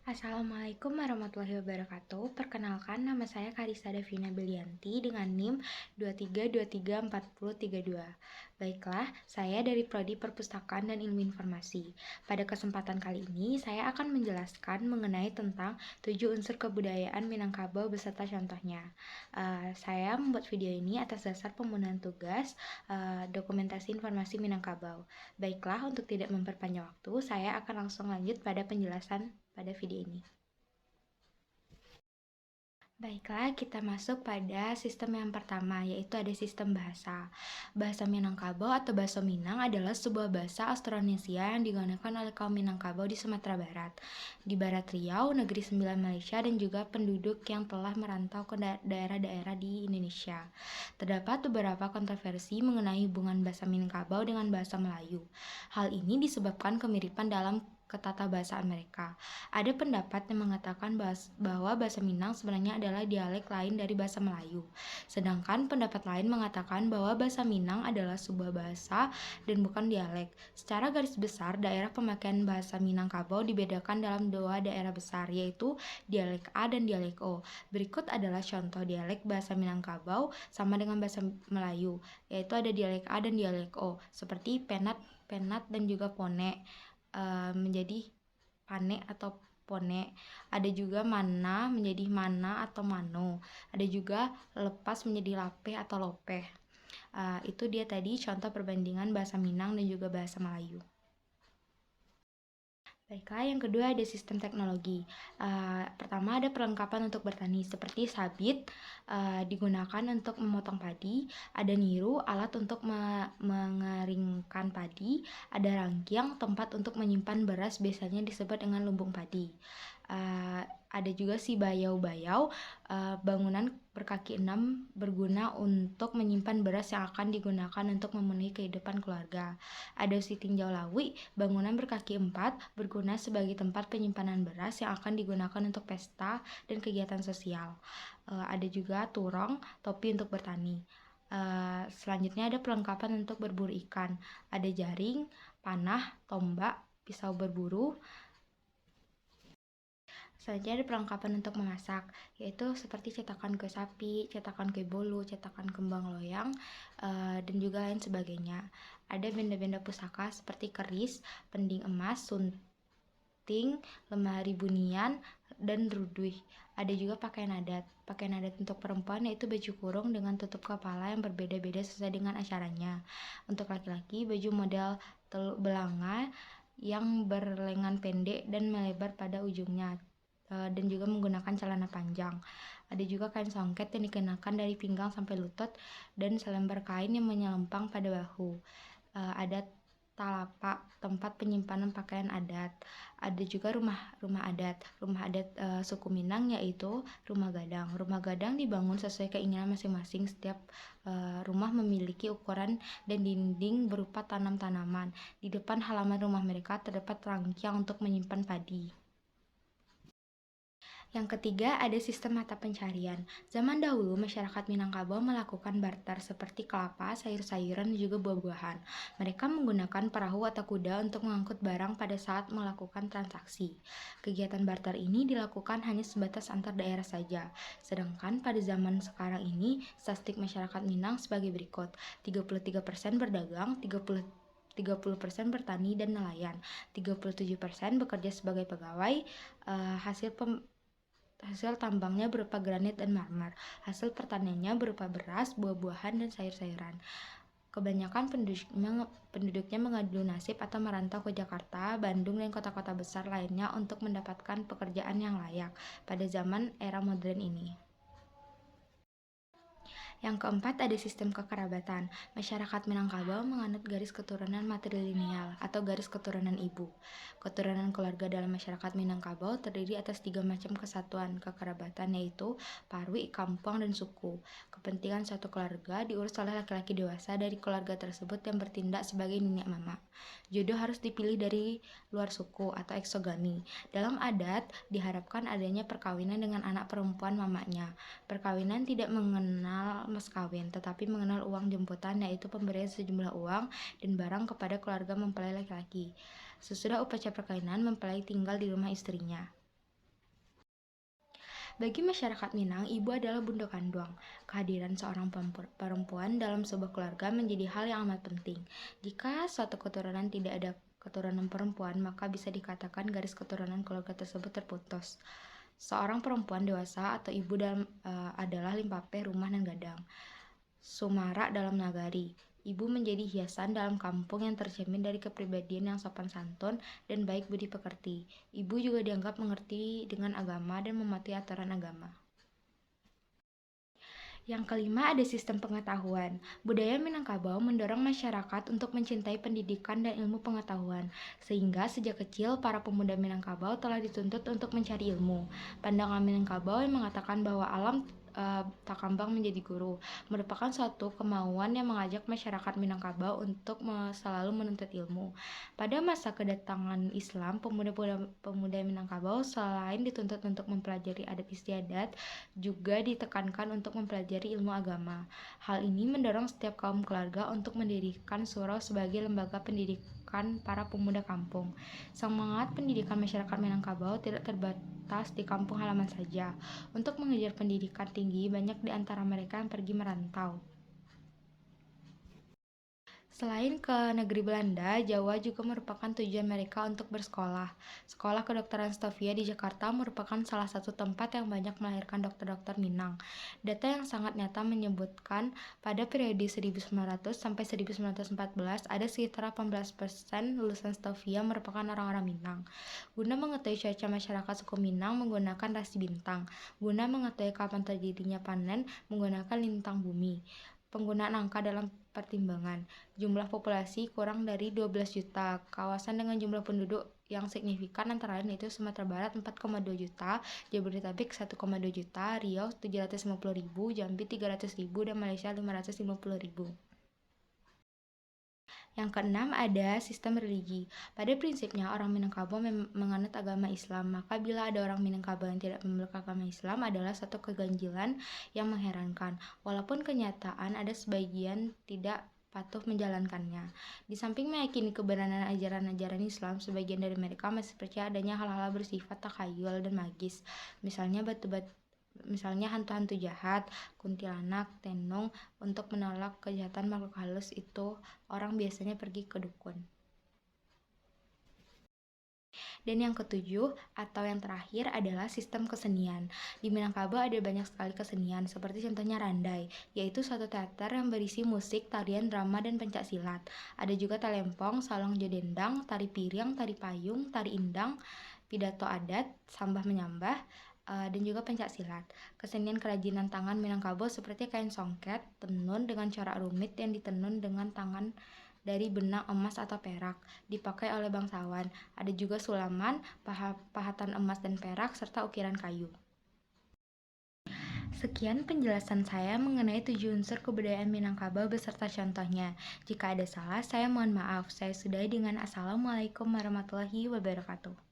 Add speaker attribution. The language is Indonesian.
Speaker 1: Assalamualaikum warahmatullahi wabarakatuh. Perkenalkan, nama saya Karissa Davina Belianti dengan NIM 23234032. Baiklah, saya dari Prodi Perpustakaan dan Ilmu Informasi. Pada kesempatan kali ini, saya akan menjelaskan mengenai tentang 7 unsur kebudayaan Minangkabau beserta contohnya. Saya membuat video ini atas dasar pembunuhan tugas dokumentasi informasi Minangkabau. Baiklah, untuk tidak memperpanjang waktu, saya akan langsung lanjut pada penjelasan pada video ini. Baiklah, kita masuk pada sistem yang pertama, yaitu ada sistem bahasa. Bahasa Minangkabau atau bahasa Minang adalah sebuah bahasa Austronesia yang digunakan oleh kaum Minangkabau di Sumatera Barat, di Barat Riau, Negeri Sembilan Malaysia, dan juga penduduk yang telah merantau ke daerah-daerah di Indonesia. Terdapat beberapa kontroversi mengenai hubungan bahasa Minangkabau dengan bahasa Melayu. Hal ini disebabkan kemiripan dalam ketatabahasaan mereka. Ada pendapat yang mengatakan bahwa bahasa Minang sebenarnya adalah dialek lain dari bahasa Melayu. Sedangkan pendapat lain mengatakan bahwa bahasa Minang adalah sebuah bahasa dan bukan dialek. Secara garis besar, daerah pemakaian bahasa Minangkabau dibedakan dalam dua daerah besar, yaitu dialek A dan dialek O. Berikut adalah contoh dialek bahasa Minangkabau sama dengan bahasa Melayu, yaitu ada dialek A dan dialek O, seperti penat, penat, dan juga pone. Menjadi pane atau pone. Ada juga mana menjadi mana atau mano. Ada juga lepas menjadi lape atau lopeh. Itu dia tadi contoh perbandingan bahasa Minang dan juga bahasa Melayu. Baiklah, yang kedua ada sistem teknologi. Pertama ada perlengkapan untuk bertani seperti sabit digunakan untuk memotong padi, ada niru alat untuk mengeringkan padi, ada rangkiang tempat untuk menyimpan beras biasanya disebut dengan lumbung padi. Ada juga si bayau-bayau, bangunan berkaki 6 berguna untuk menyimpan beras yang akan digunakan untuk memenuhi kehidupan keluarga. Ada si tinjau lawi, bangunan berkaki 4 berguna sebagai tempat penyimpanan beras yang akan digunakan untuk pesta dan kegiatan sosial. Ada juga turong, topi untuk bertani. Selanjutnya ada perlengkapan untuk berburu ikan. Ada jaring, panah, tombak, pisau berburu. Selanjutnya ada perlengkapan untuk memasak, yaitu seperti cetakan kue sapi, cetakan kue bolu, cetakan kembang loyang, dan juga lain sebagainya. Ada benda-benda pusaka seperti keris, pending emas, sunting, lemari bunian, dan ruduh. Ada juga pakaian adat. Pakaian adat untuk perempuan yaitu baju kurung dengan tutup kepala yang berbeda-beda sesuai dengan acaranya. Untuk laki-laki, baju model teluk belanga yang berlengan pendek dan melebar pada ujungnya, dan juga menggunakan celana panjang. Ada juga kain songket yang dikenakan dari pinggang sampai lutut dan selembar kain yang menyelempang pada bahu. Ada talapak, tempat penyimpanan pakaian adat. Ada juga rumah adat. Rumah adat suku Minang yaitu rumah gadang. Rumah gadang dibangun sesuai keinginan masing-masing. Setiap rumah memiliki ukuran dan dinding berupa tanam-tanaman. Di depan halaman rumah mereka terdapat rangkiang untuk menyimpan padi. Yang ketiga, ada sistem mata pencarian. Zaman dahulu, masyarakat Minangkabau melakukan barter seperti kelapa, sayur-sayuran, dan juga buah-buahan. Mereka menggunakan perahu atau kuda untuk mengangkut barang pada saat melakukan transaksi. Kegiatan barter ini dilakukan hanya sebatas antar daerah saja. Sedangkan pada zaman sekarang ini, statistik masyarakat Minang sebagai berikut. 33% berdagang, 30% bertani dan nelayan, 37% bekerja sebagai pegawai, hasil tambangnya berupa granit dan marmer. Hasil pertaniannya berupa beras, buah-buahan, dan sayur-sayuran. Kebanyakan penduduknya mengadu nasib atau merantau ke Jakarta, Bandung, dan kota-kota besar lainnya untuk mendapatkan pekerjaan yang layak pada zaman era modern ini. Yang keempat ada sistem kekerabatan. Masyarakat Minangkabau menganut garis keturunan matrilineal atau garis keturunan ibu. Keturunan keluarga dalam masyarakat Minangkabau terdiri atas 3 macam kesatuan kekerabatan, yaitu parwi, kampung, dan suku. Kepentingan suatu keluarga diurus oleh laki-laki dewasa dari keluarga tersebut yang bertindak sebagai nenek mama. Jodoh harus dipilih dari luar suku atau eksogami. Dalam adat diharapkan adanya perkawinan dengan anak perempuan mamanya. Perkawinan tidak mengenal mas kawin, tetapi mengenal uang jemputan, yaitu pemberian sejumlah uang dan barang kepada keluarga mempelai laki-laki. Sesudah upacara perkawinan, mempelai tinggal di rumah istrinya. Bagi masyarakat Minang, ibu adalah bunda kandung. Kehadiran seorang perempuan dalam sebuah keluarga menjadi hal yang amat penting. Jika suatu keturunan tidak ada keturunan perempuan, maka bisa dikatakan garis keturunan keluarga tersebut terputus. Seorang perempuan dewasa atau ibu adalah limpape rumah dan gadang. Sumara dalam nagari. Ibu menjadi hiasan dalam kampung yang tercermin dari kepribadian yang sopan santun dan baik budi pekerti. Ibu juga dianggap mengerti dengan agama dan mematuhi aturan agama. Yang kelima ada sistem pengetahuan. Budaya Minangkabau mendorong masyarakat untuk mencintai pendidikan dan ilmu pengetahuan, sehingga sejak kecil para pemuda Minangkabau telah dituntut untuk mencari ilmu. Pandangan Minangkabau yang mengatakan bahwa alam takambang menjadi guru merupakan suatu kemauan yang mengajak masyarakat Minangkabau untuk selalu menuntut ilmu. Pada masa kedatangan Islam, pemuda Minangkabau selain dituntut untuk mempelajari adat istiadat, juga ditekankan untuk mempelajari ilmu agama. Hal ini mendorong setiap kaum keluarga untuk mendirikan surau sebagai lembaga pendidikan para pemuda kampung. Semangat pendidikan masyarakat Minangkabau tidak terbatas di kampung halaman saja. Untuk mengejar pendidikan tinggi, banyak di antara mereka yang pergi merantau. Selain ke negeri Belanda, Jawa juga merupakan tujuan mereka untuk bersekolah. Sekolah Kedokteran Stovia di Jakarta merupakan salah satu tempat yang banyak melahirkan dokter-dokter Minang. Data yang sangat nyata menyebutkan pada periode 1900 sampai 1914 ada sekitar 18% lulusan Stovia merupakan orang-orang Minang. Guna mengetahui cuaca masyarakat suku Minang menggunakan rasi bintang. Guna mengetahui kapan terjadinya panen menggunakan lintang bumi. Penggunaan angka dalam pertimbangan. Jumlah populasi kurang dari 12 juta. Kawasan dengan jumlah penduduk yang signifikan antara lain itu Sumatera Barat 4,2 juta, Jabodetabek 1,2 juta, Riau 750.000, Jambi 300.000, dan Malaysia 550.000. Yang keenam ada sistem religi. Pada prinsipnya orang Minangkabau menganut agama Islam, maka bila ada orang Minangkabau yang tidak memeluk agama Islam adalah suatu keganjilan yang mengherankan. Walaupun kenyataan ada sebagian tidak patuh menjalankannya. Di samping meyakini kebenaran ajaran-ajaran Islam, sebagian dari mereka masih percaya adanya hal-hal bersifat takhayul dan magis, misalnya hantu-hantu jahat, kuntilanak, tenung. Untuk menolak kejahatan makhluk halus itu, orang biasanya pergi ke dukun. Dan yang ketujuh atau yang terakhir adalah sistem kesenian. Di Minangkabau ada banyak sekali kesenian, seperti contohnya Randai, yaitu suatu teater yang berisi musik, tarian, drama, dan pencaksilat. Ada juga talempong, salong jodendang, tari piring, tari payung, tari indang, pidato adat, sambah menyambah, dan juga pencaksilat. Kesenian kerajinan tangan Minangkabau seperti kain songket, tenun dengan corak rumit yang ditenun dengan tangan dari benang emas atau perak, dipakai oleh bangsawan. Ada juga sulaman, pahatan emas dan perak, serta ukiran kayu. Sekian penjelasan saya mengenai 7 unsur kebudayaan Minangkabau beserta contohnya. Jika ada salah, saya mohon maaf. Saya sudahi dengan Assalamualaikum warahmatullahi wabarakatuh.